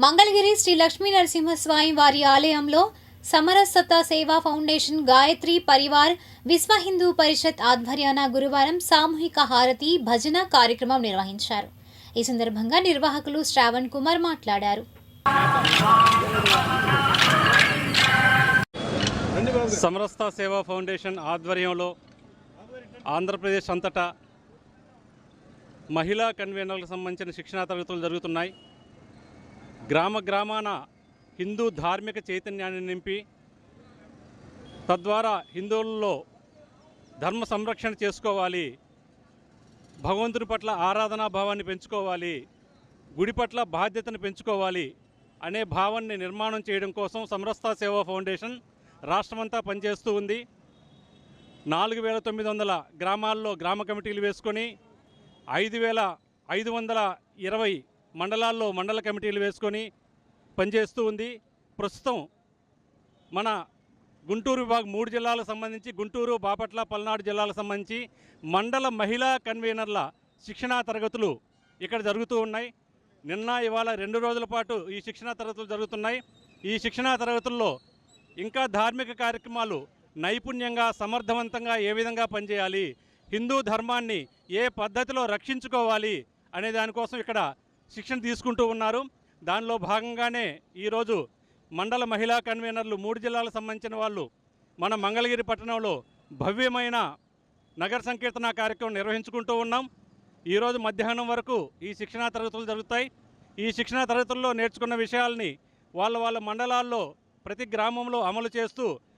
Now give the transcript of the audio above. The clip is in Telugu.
మంగళగిరి శ్రీ లక్ష్మీ నరసింహస్వామి వారి ఆలయంలో సమరసత సేవా ఫౌండేషన్ గాయత్రి పరివార్ విశ్వ హిందూ పరిషత్ ఆధ్వర్యాన గురువారం సామూహిక హారతి భజన కార్యక్రమం నిర్వహించారు. ఈ సందర్భంగా నిర్వాహకులు శ్రావణ్ కుమార్ మాట్లాడారు. సమరసత సేవా ఫౌండేషన్ ఆధ్వర్యంలో ఆంధ్రప్రదేశ్ అంతటా మహిళా కన్వీనర్లకు సంబంధించిన శిక్షణా తరగతులు జరుగుతున్నాయి. గ్రామాన హిందూ ధార్మిక చైతన్యాన్ని నింపి తద్వారా హిందువులలో ధర్మ సంరక్షణ చేసుకోవాలి, భగవంతుని పట్ల ఆరాధనా భావాన్ని పెంచుకోవాలి, గుడి పట్ల బాధ్యతను పెంచుకోవాలి అనే భావాన్ని నిర్మాణం చేయడం కోసం సమరసత సేవా ఫౌండేషన్ రాష్ట్రమంతా పనిచేస్తూ ఉంది. 4900 గ్రామాల్లో గ్రామ కమిటీలు వేసుకొని 5520 మండలాల్లో మండల కమిటీలు వేసుకొని పనిచేస్తూ ఉంది. ప్రస్తుతం మన గుంటూరు విభాగం 3 జిల్లాలకు సంబంధించి గుంటూరు, బాపట్ల, పల్నాడు జిల్లాలకు సంబంధించి మండల మహిళా కన్వీనర్ల శిక్షణా తరగతులు ఇక్కడ జరుగుతూ ఉన్నాయి. నిన్న ఇవాళ 2 రోజుల పాటు ఈ శిక్షణా తరగతులు జరుగుతున్నాయి. ఈ శిక్షణా తరగతుల్లో ఇంకా ధార్మిక కార్యక్రమాలు నైపుణ్యంగా సమర్థవంతంగా ఏ విధంగా పనిచేయాలి, హిందూ ధర్మాన్ని ఏ పద్ధతిలో రక్షించుకోవాలి అనే దానికోసం ఇక్కడ శిక్షణ తీసుకుంటూ ఉన్నారు. దానిలో భాగంగానే ఈరోజు మండల మహిళా కన్వీనర్లు 3 జిల్లాలకు సంబంధించిన వాళ్ళు మన మంగళగిరి పట్టణంలో భవ్యమైన నగర సంకీర్తన కార్యక్రమం నిర్వహించుకుంటూ ఉన్నాం. ఈరోజు మధ్యాహ్నం వరకు ఈ శిక్షణా తరగతులు జరుగుతాయి. ఈ శిక్షణా తరగతుల్లో నేర్చుకున్న విషయాల్ని వాళ్ళ మండలాల్లో ప్రతి గ్రామంలో అమలు చేస్తూ